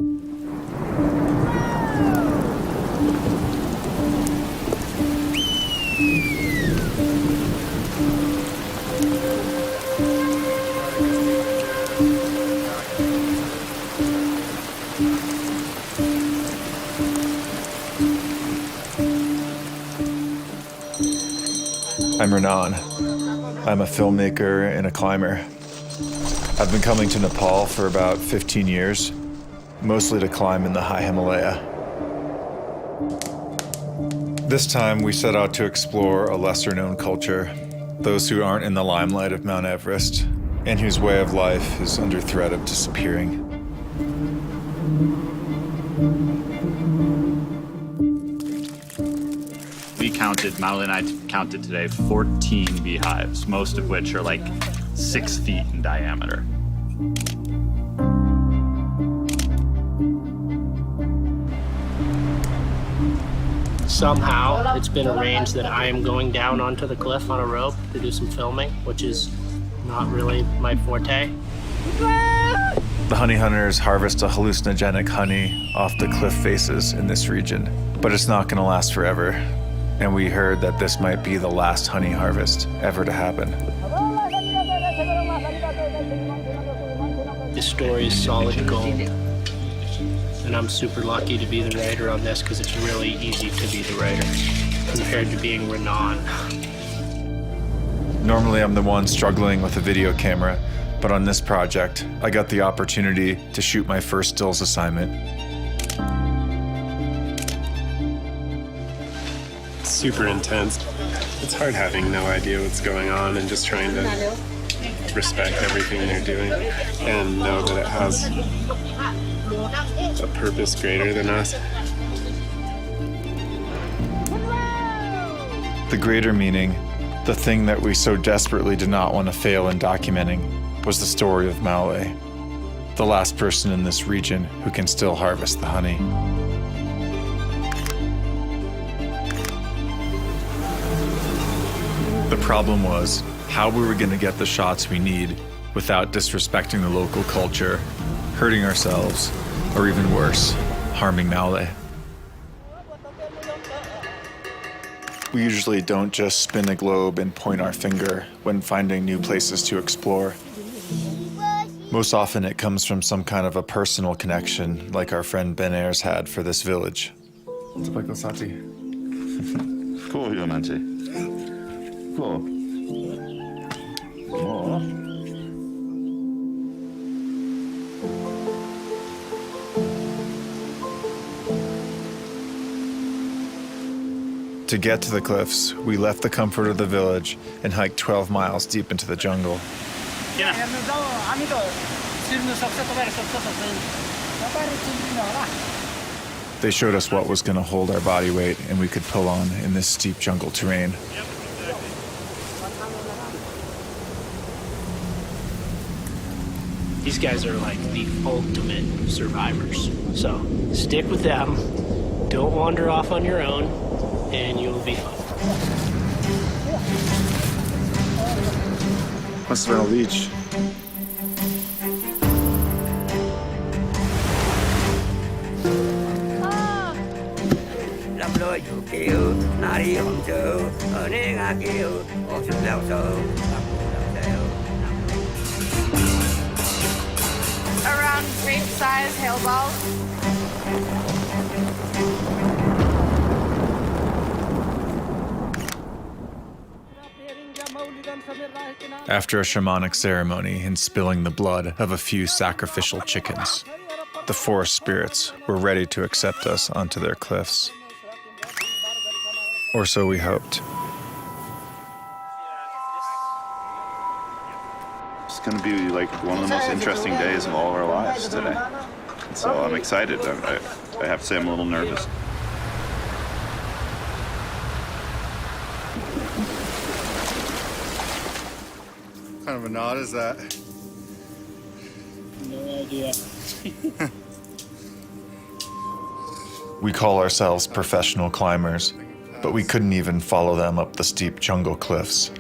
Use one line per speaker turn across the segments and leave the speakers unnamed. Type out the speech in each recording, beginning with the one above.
I'm Renan. I'm a filmmaker and a climber. I've been coming to Nepal for about 15 years, mostly to climb in the high Himalaya. This time we set out to explore a lesser-known culture, those who aren't in the limelight of Mount Everest, and whose way of life is under threat of disappearing.
Madeline and I counted today 14 beehives, most of which are like 6 feet in diameter.
Somehow, it's been arranged that I am going down onto the cliff on a rope to do some filming, which is not really my forte.
The honey hunters harvest a hallucinogenic honey off the cliff faces in this region, but it's not going to last forever. And we heard that this might be the last honey harvest ever to happen.
This story is solid gold. And I'm super lucky to be the writer on this because it's really easy to be the writer compared to being Renan.
Normally I'm the one struggling with a video camera, but on this project, I got the opportunity to shoot my first stills assignment.
Super intense. It's hard having no idea what's going on and just trying to respect everything they're doing and know that it has a purpose greater than us.
The greater meaning, the thing that we so desperately did not want to fail in documenting, was the story of Maule, the last person in this region who can still harvest the honey. The problem was how we were going to get the shots we need without disrespecting the local culture, hurting ourselves, or even worse, harming Maule. We usually don't just spin a globe and point our finger when finding new places to explore. Most often it comes from some kind of a personal connection, like our friend Ben Ayers had for this village.
Cool, you man. Cool. More.
To get to the cliffs, we left the comfort of the village and hiked 12 miles deep into the jungle. They showed us what was going to hold our body weight and we could pull on in this steep jungle terrain.
These guys are like the ultimate survivors. So stick with them, don't wander off on your own, and you'll be fine.
Must have been a leech.
Around grape-sized hail balls.
After a shamanic ceremony and spilling the blood of a few sacrificial chickens, the forest spirits were ready to accept us onto their cliffs. Or so we hoped.
It's going to be like one of the most interesting days of all of our lives today. So I'm excited. I have to say I'm a little nervous.
What kind of a knot is that?
No idea.
We call ourselves professional climbers, but we couldn't even follow them up the steep jungle cliffs.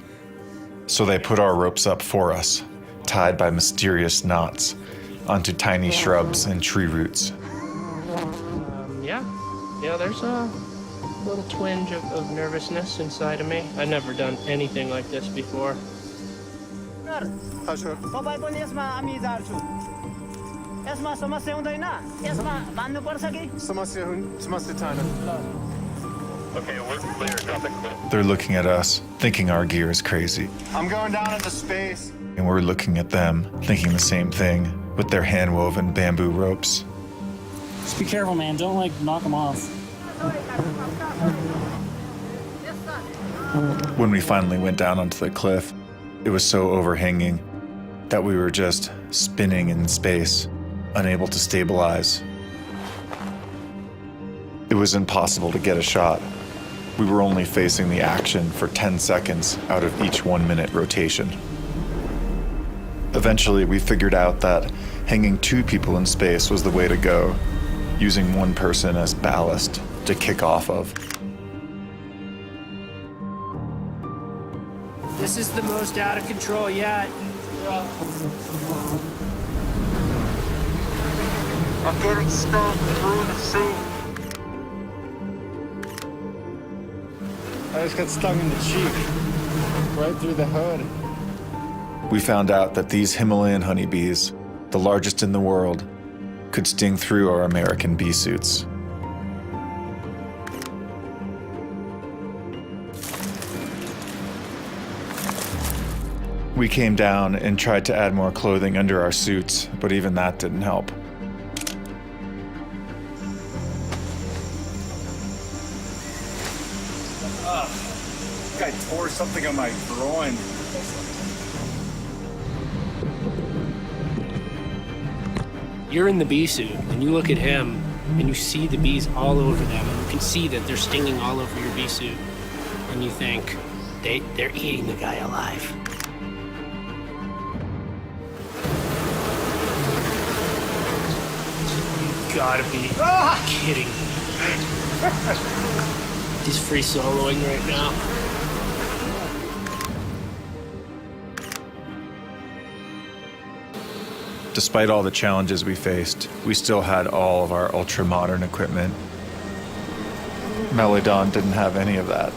So they put our ropes up for us, tied by mysterious knots, onto tiny shrubs and tree roots.
Yeah, there's a little twinge of nervousness inside of me. I've never done anything like this before.
Okay, we're clear. Drop it quick.
They're looking at us, thinking our gear is crazy.
I'm going down into space.
And we're looking at them, thinking the same thing, with their hand-woven bamboo ropes.
Just be careful, man. Don't, like, knock them off.
When we finally went down onto the cliff, it was so overhanging that we were just spinning in space, unable to stabilize. It was impossible to get a shot. We were only facing the action for 10 seconds out of each 1-minute rotation. Eventually, we figured out that hanging 2 people in space was the way to go, using 1 person as ballast to kick off of.
This is the most out of control yet.
I'm getting stuck through the sea. I just got stung in the cheek, right through the hood.
We found out that these Himalayan honeybees, the largest in the world, could sting through our American bee suits. We came down and tried to add more clothing under our suits, but even that didn't help.
I tore something on my groin.
You're in the bee suit, and you look at him, and you see the bees all over them, and you can see that they're stinging all over your bee suit, and you think, they're eating the guy alive. You gotta be kidding me. He's free soloing right now.
Despite all the challenges we faced, we still had all of our ultra-modern equipment. Melodon didn't have any of that.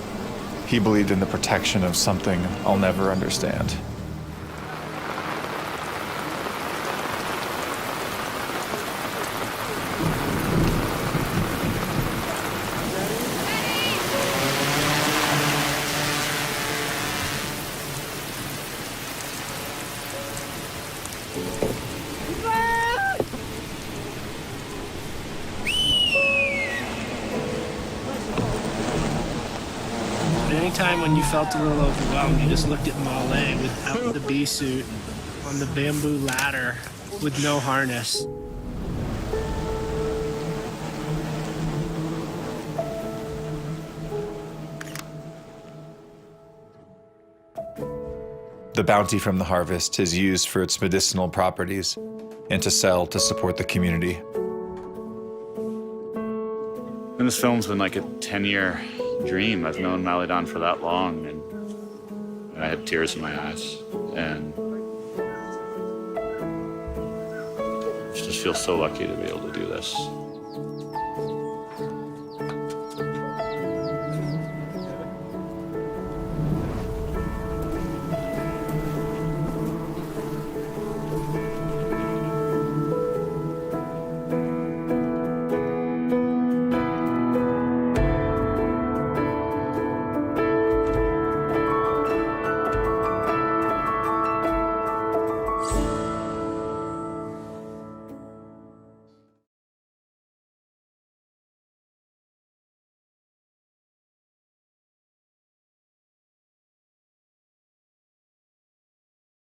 He believed in the protection of something I'll never understand.
Anytime when you felt a little overwhelmed, you just looked at Malay without the bee suit on the bamboo ladder with no harness.
The bounty from the harvest is used for its medicinal properties and to sell to support the community.
And this film's been like a 10-year dream. I've known Malodon for that long, and I had tears in my eyes. And I just feel so lucky to be able to do this.